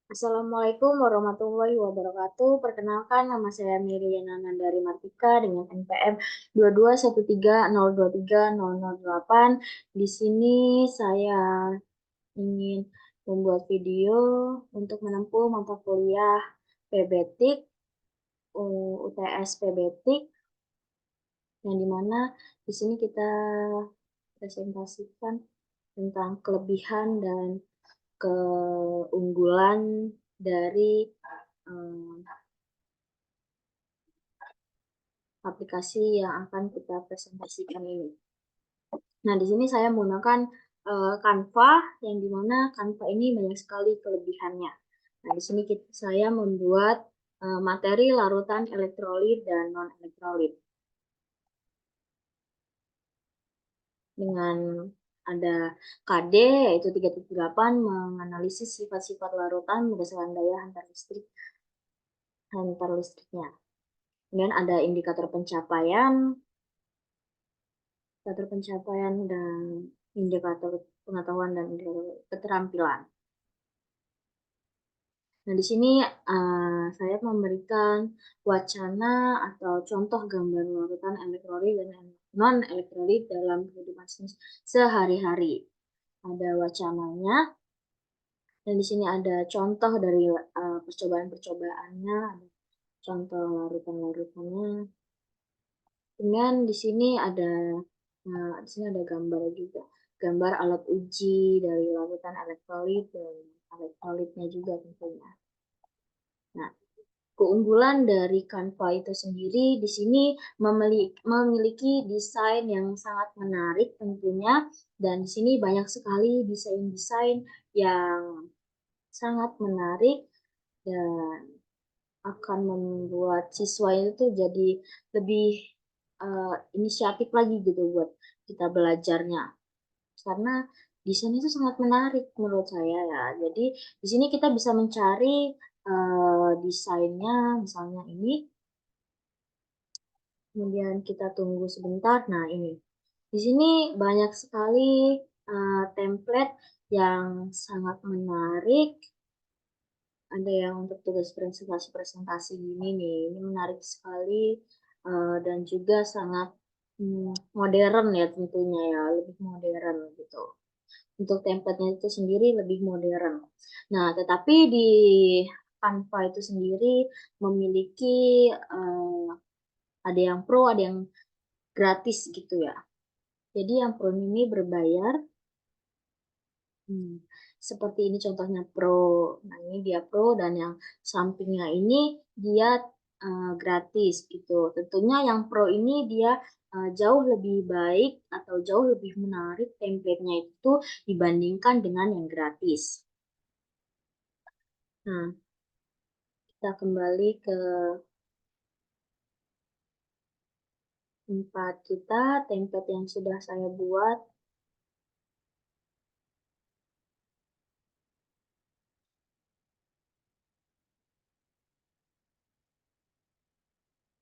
Assalamualaikum warahmatullahi wabarakatuh. Perkenalkan, nama saya Miriana Nandari Martika dengan NPM 2213023008. Di sini saya ingin membuat video untuk menempuh mata kuliah PBTIK, UTS PBTIK, yang dimana di sini kita presentasikan tentang kelebihan dan keunggulan dari aplikasi yang akan kita presentasikan ini. Nah, di sini saya menggunakan Canva, yang dimana Canva ini banyak sekali kelebihannya. Nah, di sini saya membuat materi larutan elektrolit dan non-elektrolit. Dengan ada KD, yaitu 3.8, menganalisis sifat-sifat larutan berdasarkan daya hantar listriknya. Kemudian ada indikator pencapaian dan indikator pengetahuan dan indikator keterampilan. Nah, di sini saya memberikan wacana atau contoh gambar larutan elektrolit dan non-elektrolit dalam kehidupan sehari-hari. Ada wacananya, dan di sini ada contoh dari percobaan-percobaannya, ada contoh larutan-larutannya. Kemudian di sini ada gambar juga, gambar alat uji dari larutan elektrolit dan elektrolitnya juga tentunya. Nah, keunggulan dari Canva itu sendiri di sini memiliki desain yang sangat menarik tentunya, dan di sini banyak sekali desain-desain yang sangat menarik dan akan membuat siswa itu jadi lebih inisiatif lagi gitu buat kita belajarnya, karena desain itu sangat menarik menurut saya ya. Jadi di sini kita bisa mencari desainnya, misalnya ini, kemudian kita tunggu sebentar. Nah, ini di sini banyak sekali template yang sangat menarik. Ada yang untuk tugas presentasi gini nih, ini menarik sekali dan juga sangat modern ya tentunya ya, lebih modern gitu. Untuk template-nya itu sendiri lebih modern. Nah, tetapi di Canva itu sendiri memiliki ada yang pro, ada yang gratis gitu ya. Jadi yang pro ini berbayar. Seperti ini contohnya pro. Nah, ini dia pro, dan yang sampingnya ini dia gratis gitu. Tentunya yang pro ini dia jauh lebih baik atau jauh lebih menarik template-nya itu dibandingkan dengan yang gratis. Nah, kita kembali ke tempat kita, template yang sudah saya buat.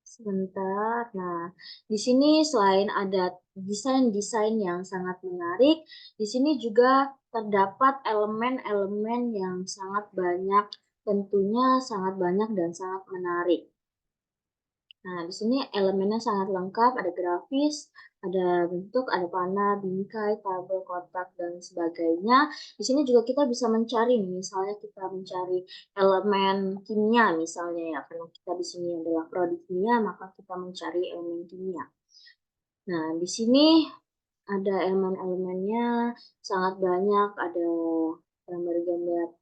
Sebentar. Nah, di sini selain ada desain-desain yang sangat menarik, di sini juga terdapat elemen-elemen yang sangat banyak, tentunya sangat banyak dan sangat menarik. Nah, di sini elemennya sangat lengkap, ada grafis, ada bentuk, ada panah, bingkai, tabel, kotak, dan sebagainya. Di sini juga kita bisa mencari, misalnya kita mencari elemen kimia misalnya ya, karena kita di sini adalah prodi kimia, maka kita mencari elemen kimia. Nah, di sini ada elemen-elemennya sangat banyak, ada gambar-gambar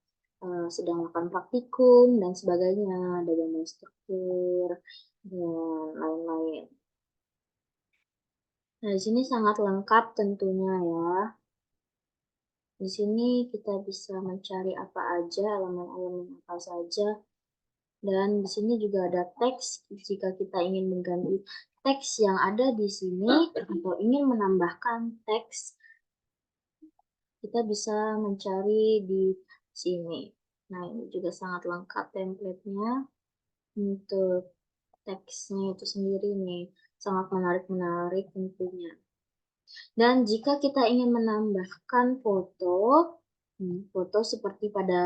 sedang melakukan praktikum dan sebagainya, ada gambar struktur dan lain-lain. Nah, di sini sangat lengkap tentunya ya. Di sini kita bisa mencari apa aja, elemen-elemen apa saja. Dan di sini juga ada teks, jika kita ingin mengganti teks yang ada di sini atau ingin menambahkan teks, kita bisa mencari di sini. Nah, ini juga sangat lengkap template-nya. Untuk teksnya itu sendiri nih, sangat menarik-menarik tentunya. Dan jika kita ingin menambahkan foto, Foto seperti pada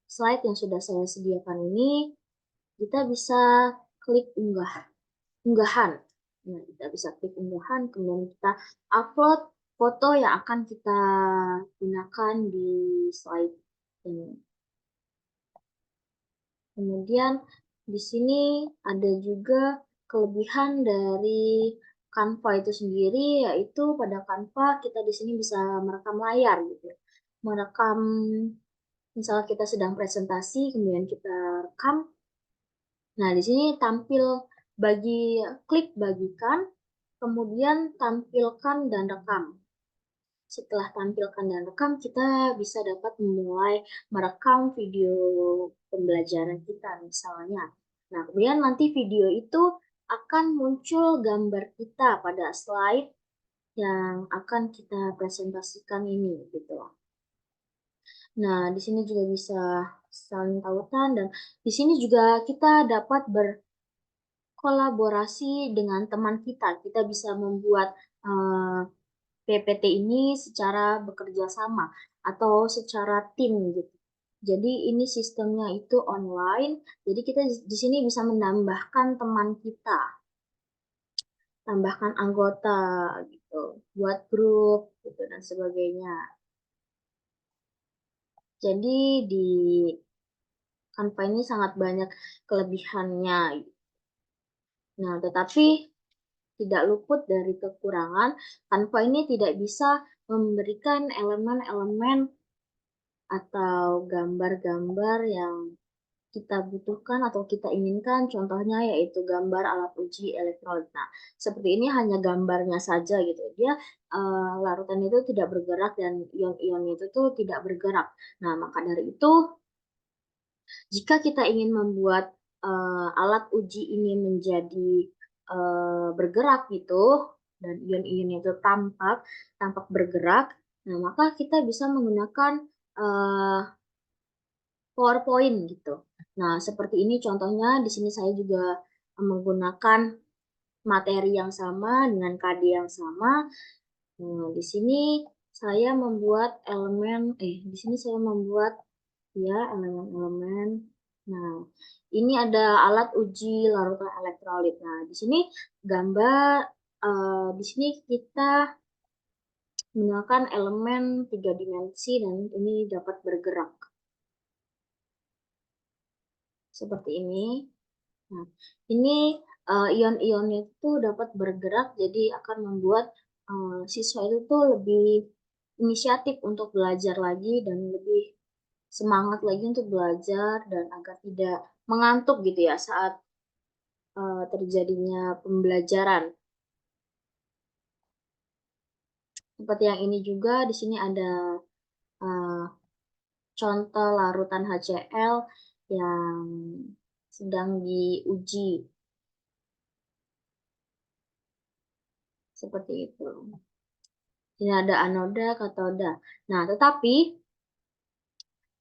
slide yang sudah saya sediakan ini, kita bisa klik unggahan. Nah, kita bisa klik unggahan, kemudian kita upload foto yang akan kita gunakan di slide ini. Kemudian di sini ada juga kelebihan dari Canva itu sendiri, yaitu pada Canva kita di sini bisa merekam layar gitu. Merekam misalnya kita sedang presentasi, kemudian kita rekam. Nah, di sini tampil klik bagikan, kemudian tampilkan dan rekam. Setelah tampilkan dan rekam, kita bisa dapat memulai merekam video pembelajaran kita misalnya. Nah, kemudian nanti video itu akan muncul gambar kita pada slide yang akan kita presentasikan ini gitu. Nah, di sini juga bisa saling tautan dan di sini juga kita dapat berkolaborasi dengan teman kita. Kita bisa membuat PPT ini secara bekerja sama atau secara tim gitu. Jadi ini sistemnya itu online. Jadi kita di sini bisa menambahkan teman kita, tambahkan anggota gitu, buat grup gitu dan sebagainya. Jadi di Canva ini sangat banyak kelebihannya. Nah, tetapi tidak luput dari kekurangan, Canva ini tidak bisa memberikan elemen-elemen atau gambar-gambar yang kita butuhkan atau kita inginkan, contohnya yaitu gambar alat uji elektronik. Nah, seperti ini hanya gambarnya saja gitu. Dia larutan itu tidak bergerak dan ion-ion itu tuh tidak bergerak. Nah, maka dari itu, jika kita ingin membuat alat uji ini menjadi bergerak gitu, dan ion-ion itu tampak bergerak, nah maka kita bisa menggunakan uh, PowerPoint gitu. Nah, seperti ini contohnya. Di sini saya juga menggunakan materi yang sama dengan KD yang sama. Nah, di sini saya membuat di sini saya membuat ya elemen-elemen. Nah, ini ada alat uji larutan elektrolit. Nah, di sini gambar, di sini kita menggunakan elemen 3 dimensi dan ini dapat bergerak seperti ini. Nah, ini ion-ion itu dapat bergerak, jadi akan membuat siswa itu tuh lebih inisiatif untuk belajar lagi dan lebih semangat lagi untuk belajar dan agar tidak mengantuk gitu ya saat terjadinya pembelajaran. Seperti yang ini juga di sini ada uh, contoh larutan HCl yang sedang diuji seperti itu. Ini ada anoda, katoda. Nah, tetapi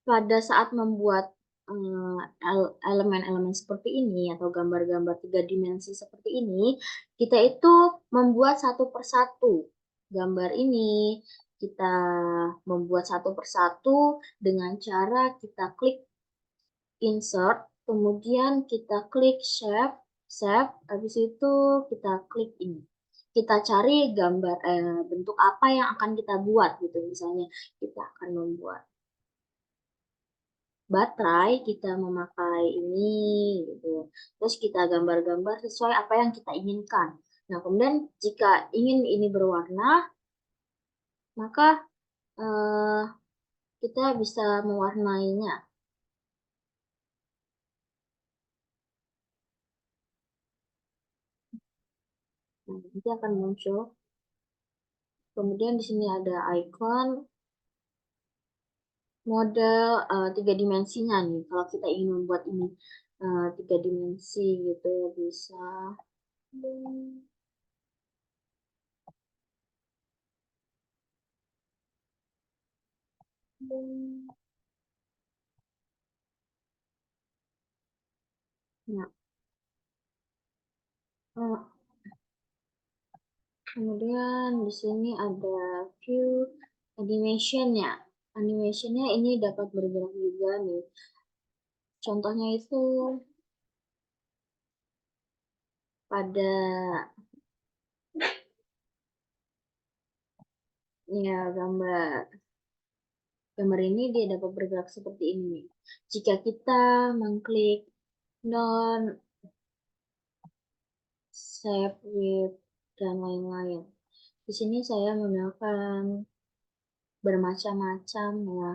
pada saat membuat elemen-elemen seperti ini atau gambar-gambar 3 dimensi seperti ini, kita itu membuat satu persatu gambar ini. Kita membuat satu persatu dengan cara kita klik insert, kemudian kita klik save, habis itu kita klik ini. Kita cari bentuk apa yang akan kita buat gitu. Misalnya kita akan membuat baterai, kita memakai ini gitu. Terus kita gambar-gambar sesuai apa yang kita inginkan. Nah, kemudian jika ingin ini berwarna, maka eh, kita bisa mewarnainya. Nah, nanti akan muncul. Kemudian di sini ada icon model 3 dimensinya nih. Kalau kita ingin membuat ini 3 dimensi gitu ya bisa. Nah, eh, kemudian di sini ada view animation ya. Animation-nya ini dapat bergerak juga nih. Contohnya itu pada ya gambar ini dia dapat bergerak seperti ini. Jika kita mengklik non save with dan lain-lain. Di sini saya menggunakan bermacam-macam ya.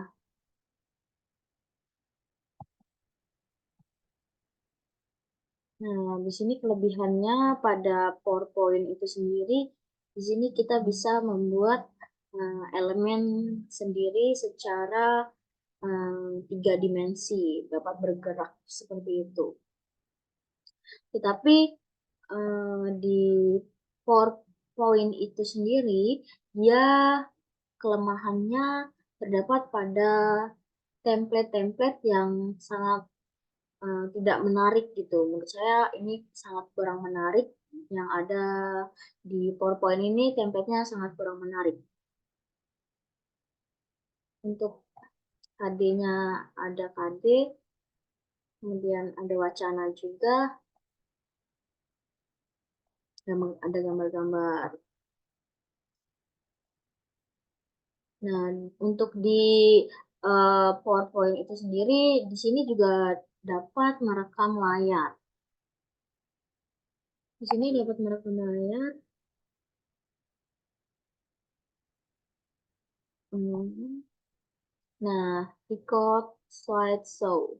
Nah, di sini kelebihannya pada PowerPoint itu sendiri, di sini kita bisa membuat elemen sendiri secara tiga dimensi, dapat bergerak seperti itu. Tetapi di PowerPoint itu sendiri, dia kelemahannya terdapat pada template-template yang sangat tidak menarik gitu. Menurut saya ini sangat kurang menarik. Yang ada di PowerPoint ini template-nya sangat kurang menarik. Untuk KD-nya ada KD, kemudian ada wacana juga, ada gambar-gambar. Nah, untuk di PowerPoint itu sendiri, di sini juga dapat merekam layar. Di sini dapat merekam layar. Nah, record slideshow.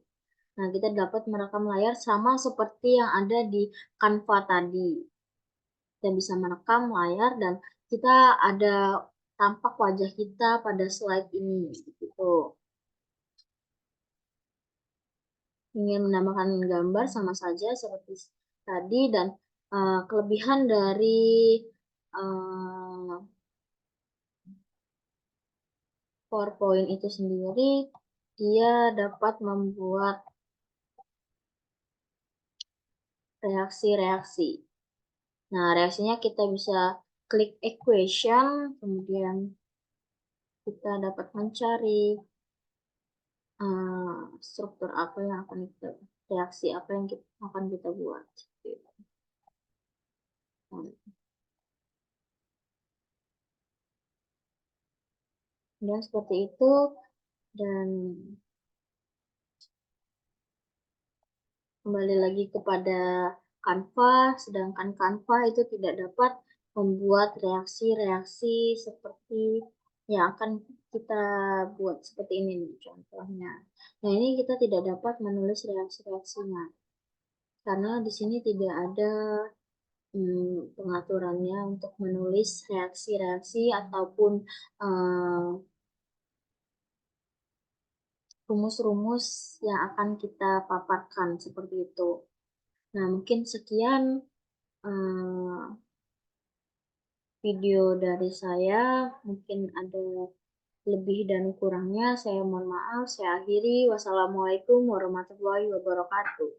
Nah, kita dapat merekam layar sama seperti yang ada di Canva tadi. Kita bisa merekam layar dan kita ada tampak wajah kita pada slide ini. Gitu. Ingin menambahkan gambar sama saja seperti tadi dan kelebihan dari uh, PowerPoint itu sendiri, dia dapat membuat reaksi-reaksi. Nah, reaksinya kita bisa klik equation, kemudian kita dapat mencari struktur apa yang akan kita, reaksi apa yang akan kita buat. Dan seperti itu, dan kembali lagi kepada Canva, sedangkan Canva itu tidak dapat membuat reaksi-reaksi seperti yang akan kita buat seperti ini nih contohnya. Nah, ini kita tidak dapat menulis reaksi-reaksinya karena di sini tidak ada pengaturannya untuk menulis reaksi-reaksi ataupun rumus-rumus yang akan kita paparkan seperti itu. Nah, mungkin sekian video dari saya. Mungkin ada lebih dan kurangnya. Saya mohon maaf. Saya akhiri. Wassalamualaikum warahmatullahi wabarakatuh.